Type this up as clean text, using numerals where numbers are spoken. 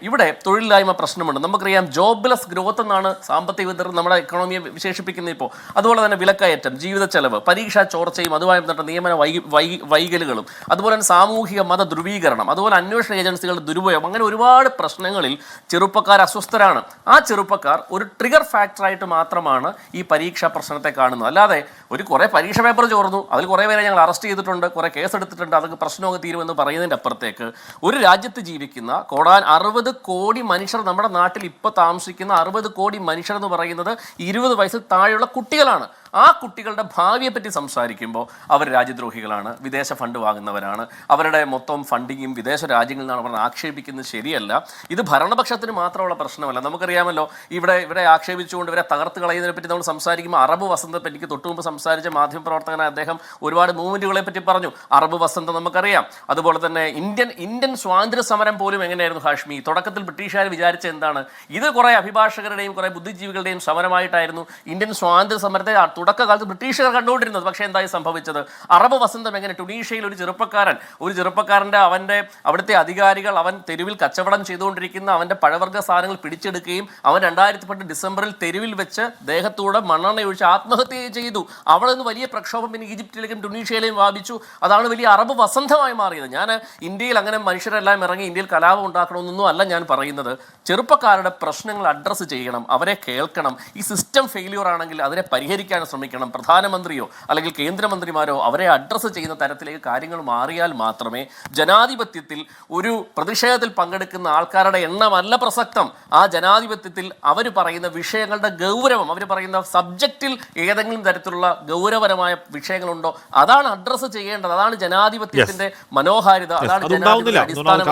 ഇവിടെ തൊഴിലില്ലായ്മ പ്രശ്നമുണ്ട്. നമുക്കറിയാം ജോബ്ലെസ് ഗ്രോത്ത് എന്നാണ് സാമ്പത്തിക വിദഗ്ധർ നമ്മുടെ എക്കണോമിയെ വിശേഷിപ്പിക്കുന്നത്. ഇപ്പോൾ അതുപോലെ തന്നെ വിലക്കയറ്റം, ജീവിത ചെലവ്, പരീക്ഷാ ചോർച്ചയും അതുമായി ബന്ധപ്പെട്ട നിയമന വൈകലുകളും, അതുപോലെ തന്നെ സാമൂഹിക മത ധ്രുവീകരണം, അതുപോലെ അന്വേഷണ ഏജൻസികളുടെ ദുരുപയോഗം, അങ്ങനെ ഒരുപാട് പ്രശ്നങ്ങളിൽ ചെറുപ്പക്കാർ അസ്വസ്ഥരാണ്. ആ ചെറുപ്പക്കാർ ഒരു ട്രിഗർ ഫാക്ടറായിട്ട് മാത്രമാണ് ഈ പരീക്ഷാ പ്രശ്നത്തെ കാണുന്നത്. അല്ലാതെ കുറേ പരീക്ഷ പേപ്പർ ചോർന്നു, അതിൽ കുറേ പേരെ ഞങ്ങൾ അറസ്റ്റ് ചെയ്തിട്ടുണ്ട്, കുറേ കേസ് എടുത്തിട്ടുണ്ട്, അതൊക്കെ പ്രശ്നമൊക്കെ തീരുമെന്ന് പറയുന്നതിൻ്റെ അപ്പുറത്തേക്ക് ഒരു രാജ്യത്ത് ജീവിക്കുന്ന 60 കോടി മനുഷ്യർ, നമ്മുടെ നാട്ടിൽ ഇപ്പോൾ താമസിക്കുന്ന 60 കോടി മനുഷ്യർ എന്ന് പറയുന്നത് 20 വയസ്സിൽ താഴെയുള്ള കുട്ടികളാണ്. ആ കുട്ടികളുടെ ഭാവിയെ പറ്റി സംസാരിക്കുമ്പോൾ അവർ രാജ്യദ്രോഹികളാണ്, വിദേശ ഫണ്ട് വാങ്ങുന്നവരാണ്, അവരുടെ മൊത്തം ഫണ്ടിങ്ങും വിദേശ രാജ്യങ്ങളിൽ നിന്നാണ് അവർ ആക്ഷേപിക്കുന്നത്. ശരിയല്ല. ഇത് ഭരണപക്ഷത്തിന് മാത്രമുള്ള പ്രശ്നമല്ല. നമുക്കറിയാമല്ലോ, ഇവിടെ ആക്ഷേപിച്ചുകൊണ്ട് ഇവരെ തകർത്ത് കളയുന്നതിനെ പറ്റി നമ്മൾ സംസാരിക്കുമ്പോൾ അറബ് വസന്തത്തെ പറ്റി തൊട്ടുമുമ്പ് സംസാരിച്ച മാധ്യമപ്രവർത്തകനായ അദ്ദേഹം ഒരുപാട് മൂവ്മെൻറ്റുകളെ പറ്റി പറഞ്ഞു. അറബ് വസന്തം നമുക്കറിയാം. അതുപോലെ തന്നെ ഇന്ത്യൻ സ്വാതന്ത്ര്യ സമരം പോലും എങ്ങനെയായിരുന്നു ഹാഷ്മി? തുടക്കത്തിൽ ബ്രിട്ടീഷുകാർ വിചാരിച്ച എന്താണ്? ഇത് കുറേ അഭിഭാഷകരുടെയും കുറേ ബുദ്ധിജീവികളുടെയും സമരമായിട്ടായിരുന്നു ഇന്ത്യൻ സ്വാതന്ത്ര്യ സമരത്തെ തുടക്കകാലത്ത് ബ്രിട്ടീഷുകാർ കണ്ടുകൊണ്ടിരുന്നത്. പക്ഷേ എന്തായി സംഭവിച്ചത്? അറബ് വസന്തം എങ്ങനെ? ടുണീഷ്യയിൽ ഒരു ചെറുപ്പക്കാരൻ്റെ അവിടുത്തെ അധികാരികൾ അവൻ തെരുവിൽ കച്ചവടം ചെയ്തുകൊണ്ടിരിക്കുന്ന അവൻ്റെ പഴവർഗ്ഗ സാധനങ്ങൾ പിടിച്ചെടുക്കുകയും അവൻ 2010 ഡിസംബറിൽ തെരുവിൽ വെച്ച് ദേഹത്തൂടെ മണ്ണെണ്ണ ഒഴിച്ച് ആത്മഹത്യ ചെയ്തു. അവിടെ നിന്ന് വലിയ പ്രക്ഷോഭം പിന്നെ ഈജിപ്തിലേക്കും ടുണീഷ്യയിലേക്കും വ്യാപിച്ചു. അതാണ് വലിയ അറബ് വസന്തമായി മാറിയത്. ഞാൻ ഇന്ത്യയിൽ അങ്ങനെ മനുഷ്യരെല്ലാം ഇറങ്ങി ഇന്ത്യയിൽ കലാപം ഉണ്ടാക്കണമെന്നൊന്നും അല്ല ഞാൻ പറയുന്നത്. ചെറുപ്പക്കാരുടെ പ്രശ്നങ്ങൾ അഡ്രസ്സ് ചെയ്യണം, അവരെ കേൾക്കണം. ഈ സിസ്റ്റം ഫെയിലിയർ ആണെങ്കിൽ അതിനെ പരിഹരിക്കാൻ ശ്രമിക്കണം. പ്രധാനമന്ത്രിയോ അല്ലെങ്കിൽ കേന്ദ്രമന്ത്രിമാരോ അവരെ അഡ്രസ്സ് ചെയ്യുന്ന തരത്തിലേക്ക് കാര്യങ്ങൾ മാറിയാൽ മാത്രമേ ജനാധിപത്യത്തിൽ ഒരു പ്രതിഷേധത്തിൽ പങ്കെടുക്കുന്ന ആൾക്കാരുടെ എണ്ണമല്ല പ്രസക്തം. ആ ജനാധിപത്യത്തിൽ അവർ പറയുന്ന വിഷയങ്ങളുടെ ഗൗരവം, അവർ പറയുന്ന സബ്ജക്റ്റിൽ ഏതെങ്കിലും തരത്തിലുള്ള ഗൗരവപരമായ വിഷയങ്ങളുണ്ടോ അതാണ് അഡ്രസ്സ് ചെയ്യേണ്ടത്. അതാണ് ജനാധിപത്യത്തിന്റെ മനോഹാരിത. അതാണ് ജനാധിപത്യ അടിസ്ഥാനം.